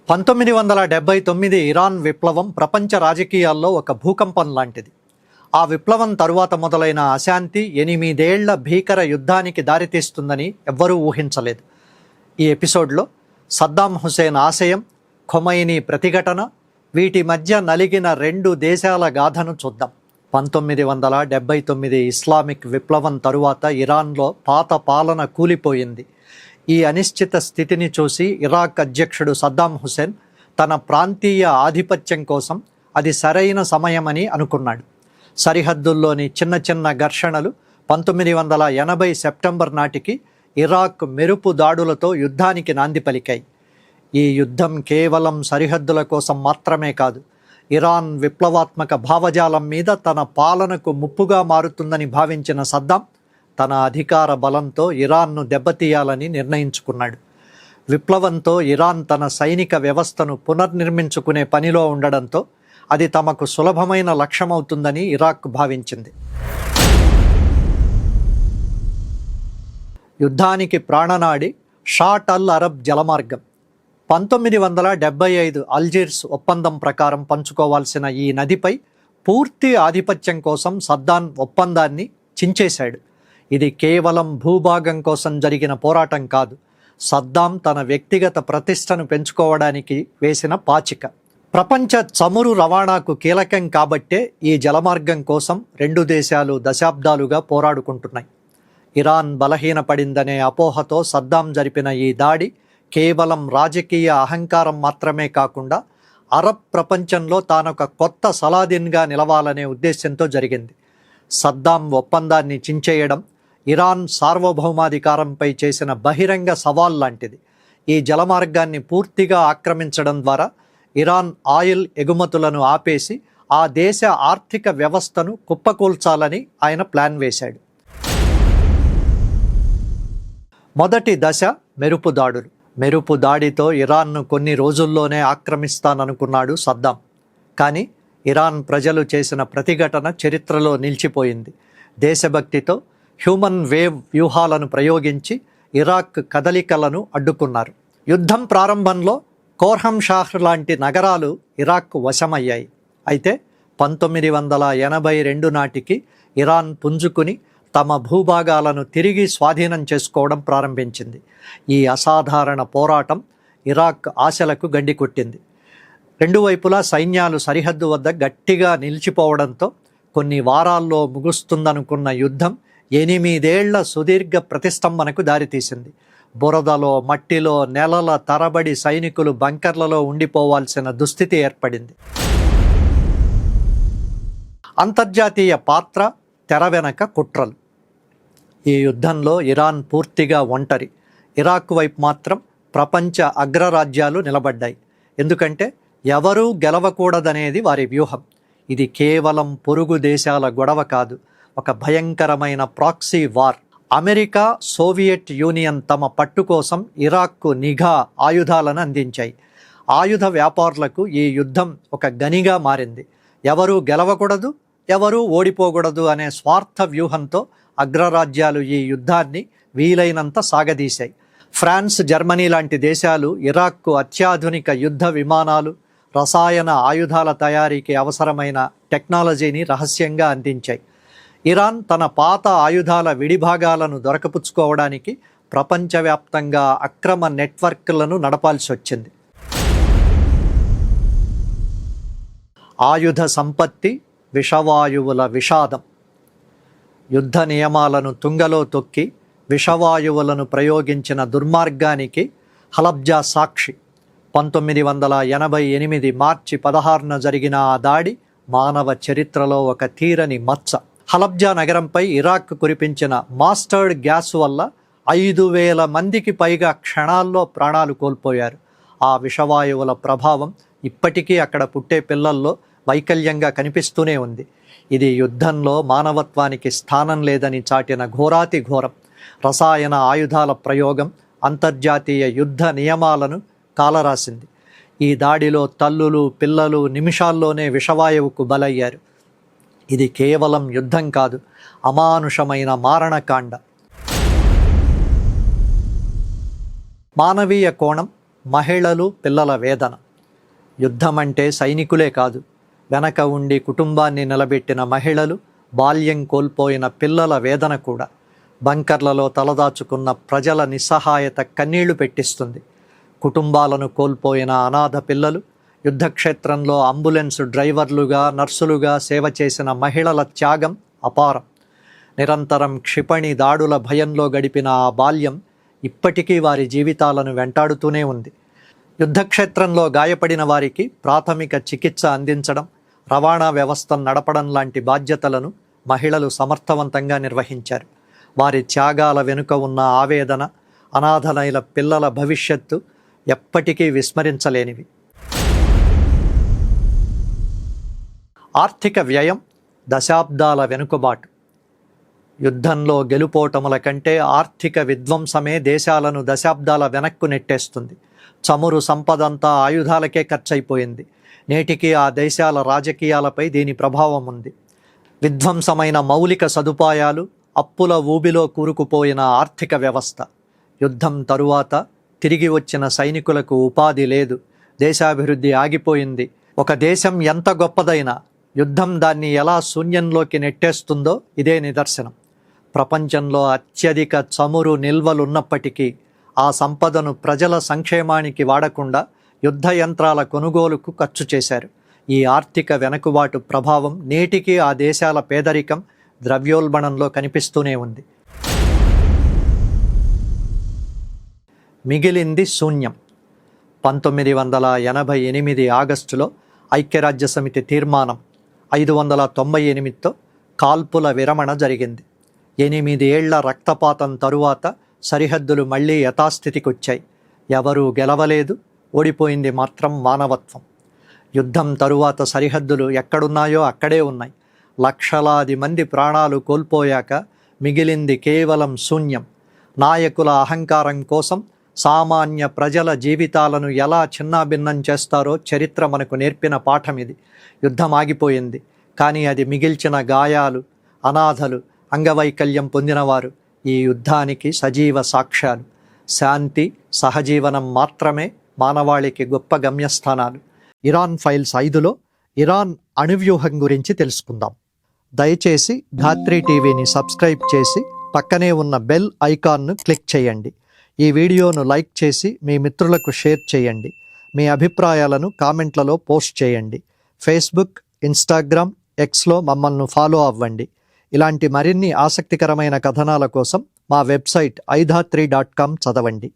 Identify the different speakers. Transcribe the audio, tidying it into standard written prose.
Speaker 1: 1979 Iran విప్లవం ప్రపంచ రాజకీయాల్లో ఒక భూకంపం లాంటిది. ఆ విప్లవం తరువాత మొదలైన అశాంతి 8 ఏళ్ల భీకర యుద్ధానికి దారితీస్తుందని ఎవ్వరూ ఊహించలేదు. ఈ ఎపిసోడ్లో సద్దాం హుసేన్ ఆశయం, ఖొమైనీ ప్రతిఘటన, వీటి మధ్య నలిగిన 2 దేశాల గాథను చూద్దాం. 1979 ఇస్లామిక్ విప్లవం తరువాత ఇరాన్లో పాత పాలన కూలిపోయింది. ఈ అనిశ్చిత స్థితిని చూసి ఇరాక్ అధ్యక్షుడు సద్దాం హుసేన్ తన ప్రాంతీయ ఆధిపత్యం కోసం అది సరైన సమయమని అనుకున్నాడు. సరిహద్దుల్లోని చిన్న చిన్న ఘర్షణలు 1980 సెప్టెంబర్ నాటికి ఇరాక్ మెరుపు దాడులతో యుద్ధానికి నాంది పలికాయి. ఈ యుద్ధం కేవలం సరిహద్దుల కోసం మాత్రమే కాదు, ఇరాన్ విప్లవాత్మక భావజాలం మీద తన పాలనకు ముప్పుగా మారుతుందని భావించిన సద్దాం తన అధికార బలంతో ఇరాన్ను దెబ్బతీయాలని నిర్ణయించుకున్నాడు. విప్లవంతో ఇరాన్ తన సైనిక వ్యవస్థను పునర్నిర్మించుకునే పనిలో ఉండడంతో అది తమకు సులభమైన లక్ష్యమవుతుందని ఇరాక్ భావించింది. యుద్ధానికి ప్రాణనాడి షాట్ అల్ అరబ్ జలమార్గం. 1975 అల్జీర్స్ ఒప్పందం ప్రకారం పంచుకోవాల్సిన ఈ నదిపై పూర్తి ఆధిపత్యం కోసం సద్దాం ఒప్పందాన్ని చించేశాడు. ఇది కేవలం భూభాగం కోసం జరిగిన పోరాటం కాదు, సద్దాం తన వ్యక్తిగత ప్రతిష్టను పెంచుకోవడానికి వేసిన పాచిక. ప్రపంచ చమురు రవాణాకు కీలకం కాబట్టే ఈ జలమార్గం కోసం 2 దేశాలు దశాబ్దాలుగా పోరాడుకుంటున్నాయి. ఇరాన్ బలహీనపడిందనే అపోహతో సద్దాం జరిపిన ఈ దాడి కేవలం రాజకీయ అహంకారం మాత్రమే కాకుండా అరబ్ ప్రపంచంలో తానొక కొత్త సలాదిన్గా నిలవాలనే ఉద్దేశంతో జరిగింది. సద్దాం ఒప్పందాన్ని చించేయడం ఇరాన్ సార్వభౌమాధికారంపై చేసిన బహిరంగ సవాల్ లాంటిది. ఈ జలమార్గాన్ని పూర్తిగా ఆక్రమించడం ద్వారా ఇరాన్ ఆయిల్ ఎగుమతులను ఆపేసి ఆ దేశ ఆర్థిక వ్యవస్థను కుప్పకూల్చాలని ఆయన ప్లాన్ వేశాడు. మొదటి దశ మెరుపు దాడులు. మెరుపు దాడితో ఇరాన్ను కొన్ని రోజుల్లోనే ఆక్రమిస్తాననుకున్నాడు సద్దాం. కానీ ఇరాన్ ప్రజలు చేసిన ప్రతిఘటన చరిత్రలో నిలిచిపోయింది. దేశభక్తితో హ్యూమన్ వేవ్ వ్యూహాలను ప్రయోగించి ఇరాక్ కదలికలను అడ్డుకున్నారు. యుద్ధం ప్రారంభంలో కోర్హం షాహ్ లాంటి నగరాలు ఇరాక్ వశమయ్యాయి. అయితే 1982 నాటికి ఇరాన్ పుంజుకుని తమ భూభాగాలను తిరిగి స్వాధీనం చేసుకోవడం ప్రారంభించింది. ఈ అసాధారణ పోరాటం ఇరాక్ ఆశలకు గండికొట్టింది. 2 వైపులా సైన్యాలు సరిహద్దు వద్ద గట్టిగా నిలిచిపోవడంతో కొన్ని వారాల్లో ముగుస్తుందనుకున్న యుద్ధం 8 ఏళ్ల సుదీర్ఘ ప్రతిష్టంభనకు దారితీసింది. బురదలో, మట్టిలో నెలల తరబడి సైనికులు బంకర్లలో ఉండిపోవాల్సిన దుస్థితి ఏర్పడింది. అంతర్జాతీయ పాత్ర, తెర వెనక కుట్రలు. ఈ యుద్ధంలో ఇరాన్ పూర్తిగా ఒంటరి. ఇరాక్ వైపు మాత్రం ప్రపంచ అగ్రరాజ్యాలు నిలబడ్డాయి. ఎందుకంటే ఎవరూ గెలవకూడదనేది వారి వ్యూహం. ఇది కేవలం పొరుగు దేశాల గొడవ కాదు, ఒక భయంకరమైన proxy war. America, Soviet union తమ పట్టు కోసం ఇరాక్కు నిఘా ఆయుధాలను అందించాయి. ఆయుధ వ్యాపారులకు ఈ యుద్ధం ఒక గనిగా మారింది. ఎవరూ గెలవకూడదు, ఎవరూ ఓడిపోకూడదు అనే స్వార్థ వ్యూహంతో అగ్రరాజ్యాలు ఈ యుద్ధాన్ని వీలైనంత సాగదీశాయి. ఫ్రాన్స్, జర్మనీ లాంటి దేశాలు ఇరాక్కు అత్యాధునిక యుద్ధ విమానాలు, రసాయన ఆయుధాల తయారీకి అవసరమైన టెక్నాలజీని రహస్యంగా అందించాయి. ఇరాన్ తన పాత ఆయుధాల విడిభాగాలను దొరకపుచ్చుకోవడానికి ప్రపంచవ్యాప్తంగా అక్రమ నెట్వర్క్లను నడపాల్సి వచ్చింది. ఆయుధ సంపత్తి, విషవాయువుల విషాదం. యుద్ధ నియమాలను తుంగలో తొక్కి విషవాయువులను ప్రయోగించిన దుర్మార్గానికి హలబ్జా సాక్షి. 1988 మార్చి 16న జరిగిన ఆ దాడి మానవ చరిత్రలో ఒక తీరని మచ్చ. హలబ్జా నగరంపై ఇరాక్ కురిపించిన మాస్టర్డ్ గ్యాస్ వల్ల 5,000 మందికి పైగా క్షణాల్లో ప్రాణాలు కోల్పోయారు. ఆ విషవాయువుల ప్రభావం ఇప్పటికీ అక్కడ పుట్టే పిల్లల్లో వైకల్యంగా కనిపిస్తూనే ఉంది. ఇది యుద్ధంలో మానవత్వానికి స్థానం లేదని చాటిన ఘోరాతి ఘోరం. రసాయన ఆయుధాల ప్రయోగం అంతర్జాతీయ యుద్ధ నియమాలను కాలరాసింది. ఈ దాడిలో తల్లులు, పిల్లలు నిమిషాల్లోనే విషవాయువుకు బలయ్యారు. ఇది కేవలం యుద్ధం కాదు, అమానుషమైన మారణకాండ. మానవీయ కోణం, మహిళలు, పిల్లల వేదన. యుద్ధం అంటే సైనికులే కాదు, వెనక ఉండి కుటుంబాన్ని నిలబెట్టిన మహిళలు, బాల్యం కోల్పోయిన పిల్లల వేదన కూడా. బంకర్లలో తలదాచుకున్న ప్రజల నిస్సహాయత కన్నీళ్లు పెట్టిస్తుంది. కుటుంబాలను కోల్పోయిన అనాథ పిల్లలు, యుద్ధక్షేత్రంలో అంబులెన్స్ డ్రైవర్లుగా, నర్సులుగా సేవ చేసిన మహిళల త్యాగం అపారం. నిరంతరం క్షిపణి దాడుల భయంలో గడిపిన ఆ బాల్యం ఇప్పటికీ వారి జీవితాలను వెంటాడుతూనే ఉంది. యుద్ధక్షేత్రంలో గాయపడిన వారికి ప్రాథమిక చికిత్స అందించడం, రవాణా వ్యవస్థను నడపడం లాంటి బాధ్యతలను మహిళలు సమర్థవంతంగా నిర్వహించారు. వారి త్యాగాల వెనుక ఉన్న ఆవేదన, అనాథలైన పిల్లల భవిష్యత్తు ఎప్పటికీ విస్మరించలేనివి. ఆర్థిక వ్యయం, దశాబ్దాల వెనుకబాటు. యుద్ధంలో గెలుపోటముల కంటే ఆర్థిక విధ్వంసమే దేశాలను దశాబ్దాల వెనక్కు నెట్టేస్తుంది. చమురు సంపదంతా ఆయుధాలకే ఖర్చయిపోయింది. నేటికి ఆ దేశాల రాజకీయాలపై దీని ప్రభావం ఉంది. విధ్వంసమైన మౌలిక సదుపాయాలు, అప్పుల ఊబిలో కూరుకుపోయిన ఆర్థిక వ్యవస్థ. యుద్ధం తరువాత తిరిగి వచ్చిన సైనికులకు ఉపాధి లేదు, దేశాభివృద్ధి ఆగిపోయింది. ఒక దేశం ఎంత గొప్పదైనా యుద్ధం దాన్ని ఎలా శూన్యంలోకి నెట్టేస్తుందో ఇదే నిదర్శనం. ప్రపంచంలో అత్యధిక చమురు నిల్వలున్నప్పటికీ ఆ సంపదను ప్రజల సంక్షేమానికి వాడకుండా యుద్ధ యంత్రాల కొనుగోలుకు ఖర్చు చేశారు. ఈ ఆర్థిక వెనుకబాటు ప్రభావం నేటికి ఆ దేశాల పేదరికం, ద్రవ్యోల్బణంలో కనిపిస్తూనే ఉంది. మిగిలింది శూన్యం. 1988 ఆగస్టులో ఐక్యరాజ్యసమితి తీర్మానం 598తో కాల్పుల విరమణ జరిగింది. 8 ఏళ్ల రక్తపాతం తరువాత సరిహద్దులు మళ్లీ యథాస్థితికి వచ్చాయి. ఎవరూ గెలవలేదు, ఓడిపోయింది మాత్రం మానవత్వం. యుద్ధం తరువాత సరిహద్దులు ఎక్కడున్నాయో అక్కడే ఉన్నాయి. లక్షలాది మంది ప్రాణాలు కోల్పోయాక మిగిలింది కేవలం శూన్యం. నాయకుల అహంకారం కోసం సామాన్య ప్రజల జీవితాలను ఎలా చిన్నాభిన్నం చేస్తారో చరిత్ర మనకు నేర్పిన పాఠం ఇది. యుద్ధం ఆగిపోయింది, కానీ అది మిగిల్చిన గాయాలు, అనాథలు, అంగవైకల్యం పొందినవారు ఈ యుద్ధానికి సజీవ సాక్ష్యాలు. శాంతి, సహజీవనం మాత్రమే మానవాళికి గొప్ప గమ్యస్థానాలు. ఇరాన్ ఫైల్స్ 5లో ఇరాన్ అణువ్యూహం గురించి తెలుసుకుందాం. దయచేసి ధాత్రి టీవీని సబ్స్క్రైబ్ చేసి పక్కనే ఉన్న బెల్ ఐకాన్ను క్లిక్ చేయండి. ఈ వీడియోను లైక్ చేసి మీ మిత్రులకు షేర్ చేయండి. మీ అభిప్రాయాలను కామెంట్లలో పోస్ట్ చేయండి. ఫేస్బుక్, ఇన్స్టాగ్రామ్, ఎక్స్లో మమ్మల్ని ఫాలో అవ్వండి. ఇలాంటి మరిన్ని ఆసక్తికరమైన కథనాల కోసం మా వెబ్సైట్ iDhatri.com చదవండి.